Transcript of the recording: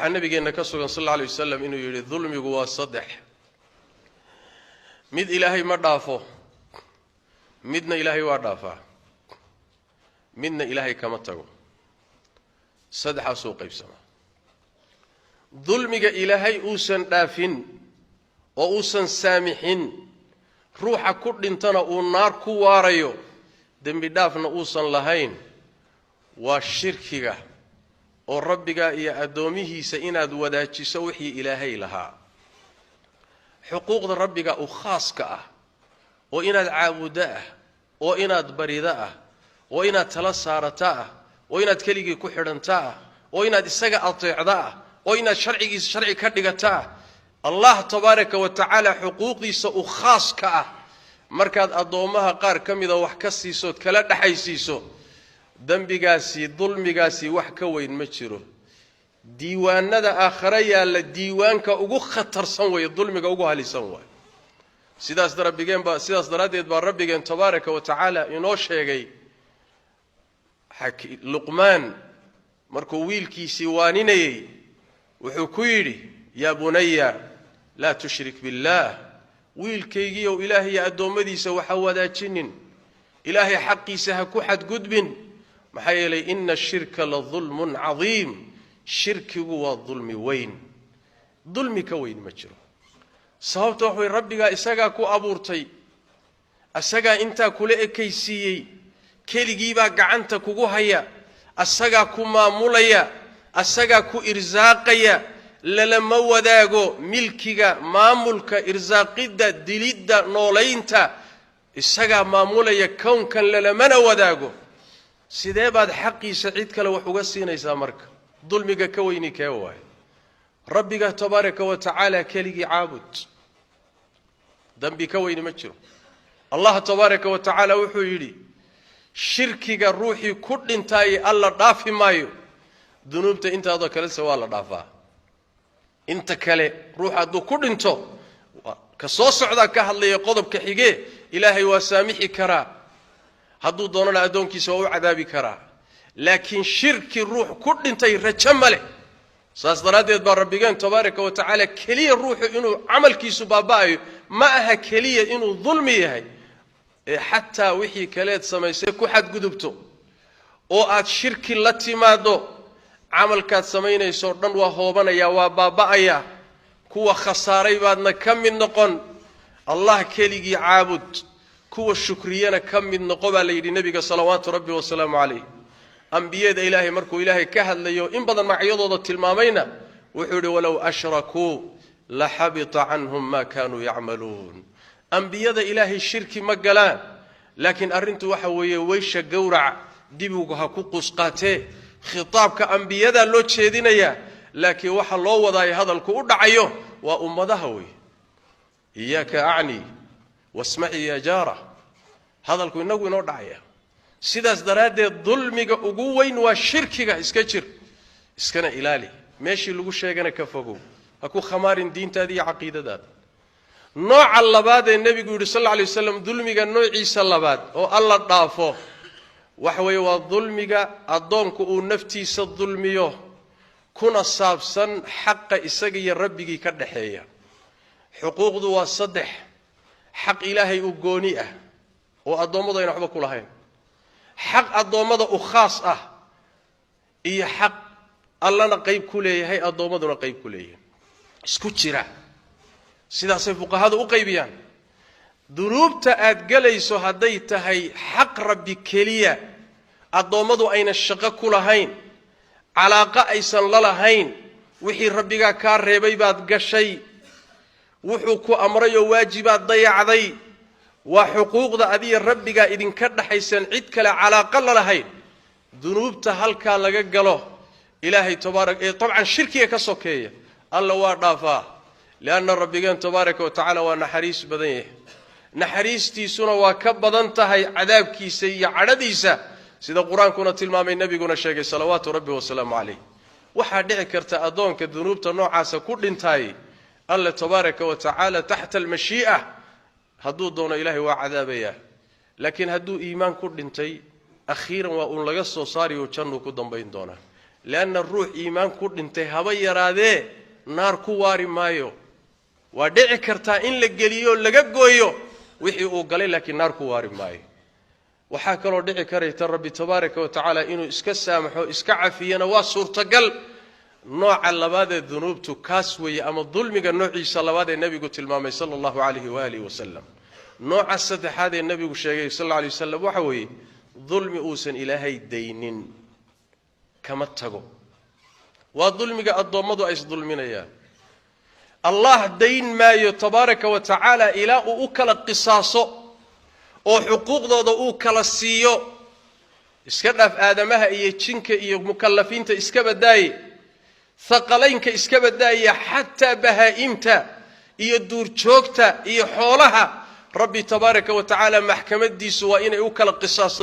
nabigeena ka sugan sallallahu alayhi wasallam inuu yiri dhulmigu waa saddex mid ilaahay ma dhaafo midna ilaahay waa dhaafaa midna ilaahay kama tago saddexaas oo qaybsama dhulmiga ilaahay uusan dhaafin oo uusan saamixin ruuxa ku dhintana uu naar ku waarayo dambi dhaafna uusan lahayn waa shirkiga oo rabbiga iyo adoomihiisa inaad wadaajiso wixii ilaahay lahaa xuquuqda rabbiga oo khaaska ah oo inaad caabudo ah oo inaad barido ah oo inaad tala saarato ah oo inaad keligii ku xidhanto ah oo inaad isaga ateecdo ah oo inaad sharcigiisa sharci ka dhigato ah allah tabaaraka wa taala xuquuqdiisa oo khaaska ah markaad adoomaha qaar kamida wax ka siiso kala dhaxaysiiso dambigaasi dhulmigaasi wax ka weyn ma jiro diiwaanada aakhira yaala diiwaanka ugu khatarsan way dhulmiga ugu halisan way sidaas daraadeed baa rabbigeen tabaaraka wa taala inoo sheegay luqmaan markuu wiilkiisii waaninayay wuxuu ku yidhi yaa bunayya laa tushrik billaah wiilkaygiiyow ilaahay adoomadiisa waxa wadaajinin ilaahay xaqiisa ha ku xadgudbin maxaa yeelay ina ashirka la dhulmun cadiim shirkigu waa dhulmi weyn dhulmi ka weyn ma jiro sababta waxay rabbiga isaga ku abuurtay asaga inta kula ekaysiiyay keligii baa gacanta kugu haya asaga ku maamulaya asaga ku irsaaqaya lama wadaago milkiga maamulka irsaaqida dilida nooleynta isaga maamulaya koonkan lama wadaago sidee baad xaqiisa cid kale wax uga siinaysaa marka dhulmiga ka weyni ka waay rabbiga tabaaraka wa taala keligii caabud dambi ka weyni ma jiro allah tabaaraka wa taala wuxuu yiri shirkiga ruuxi ku dhintay alla dhaafi maayo dunuubta intaada kale waa la dhaafaa inta kale ruux hadduu ku dhinto ka soo socda ka hadlaya qodobka xige ilaahay waa saamixi karaa hadduu doonana adoonkiisa waa u cadaabi karaa laakiin shirki ruux ku dhintay rajo male saas daraadeed baa rabbigeen tabaaraka wa taala kaliya ruuxu inuu camalkiisu baabaayo ma aha kaliya inuu dhulmi yahay xataa wixii kaleed samaysay ku xadgudubto oo aad shirki la timaado camalkaad samaynayso dhan waa hoobanaya waa baabaaya kuwa khasaaray baadna ka mid noqon allah keligii caabud kuwa shukriyana ka mid noqo baa la yidhi nabiga salawaatu rabbi wa salaamu calayh ambiyada ilaahay markuu ilaahay ka hadlayo in badan magacyadooda tilmaamayna wuxuu yidhi walow ashrakuu la habita canhum ma kaanuu yacmaluun ambiyada ilaahay shirki ma galaan laakiin arrintu waxa weeye weysha gowrac dibigu ha ku qusqaatee khitaabka ambiyada loo jeedinaya laakiin waxa loo wadaay hadalku u dhacayo waa ummadaha way iyaaka acni wasma'i ya jara hadalku inagu inoo dhacaya sidaas daraadeed dhulmiga ugu weyn waa shirkiga iska jir iskana ilaali meeshii lagu sheegana ka fogow ha ku khamaarin diintaada iyo caqiidadaada nooca labaad ee nabigu yiri sallallahu alayhi wasallam dhulmiga noociisa labaad oo alla dhaafo waxa weeye waa dhulmiga adoonku uu naftiisa dhulmiyo kuna saabsan xaq isaga iyo rabbigii ka dhaxeeya xuquuqdu waa saddex xaq ilaahay u gooni ah oo adoomada ayna waxba ku lahayn xaq adoomada u khaas ah iyo xaq allana qayb ku leeyahay adoomaduna qayb ku leeyahay isku jira sidaasay fuqahadu u qaybiyaan dunuubta aad galayso haday tahay xaq rabbi kaliya adoomadu ayna shaqo ku lahayn calaaqa aysan la lahayn wixii rabbiga ka reebay baad gashay wuxuu ku amrayo waajibaad dayacday waa xuquuqda adiga rabbiga idin ka dhaxaysan cid kale calaaqa la lahayn dunuubta halka laga galo ilaahay tabaaraka taban shirkiga ka sokeeya alla waa dhaafaa laana rabbigan tabaaraka wa taala waa naxariis badan yahay naxariistiisuna waa ka badan tahay cadaabkiisa iyo cadhadiisa sida quraankuna tilmaamay nabiguna sheegay salawaatu rabbi wa salaamu calayh waxa dhici karta adoonka dunuubta noocaas ku dhintay alla tabaaraka wa taala tahta al-mashi'a hadduu doono ilaahay waa cadaabaya laakiin hadduu iimaan ku dhintay akhiiran waa laga soo saariyo janno ku dambayn doona لأن الروح إيمان كل انت هبا يراده نار كواري مايو ودعي كرتا إن لقليو لقاقويو وحي أوقالي لكن نار كواري مايو وحاكا لو دعي كريت ربي تبارك وتعالى إنو إسكا سامحو إسكا عفينا واسور تقل نوع اللباد الذنوب تكاسوي أما الظلم نوع صلوات النبي قلت المامي صلى الله عليه وآله وسلم نوع السدح هذا النبي قلت صلى الله عليه وسلم وحوي ظلم أوسن إلهي الدينين كما اتقوا والظلم الضمض أيس ظلمنا يا الله دين ما يتبارك وتعالى إلى أكل قصاصه وحقوق ضد أكل السيو إسكبنا في آدمها يتشنك مكلفين إسكبداي ثقلينك إسكبداي حتى بهائمتا يدور شوكتا يحولها ربي تبارك وتعالى محكمة دي سوائن أكل قصاص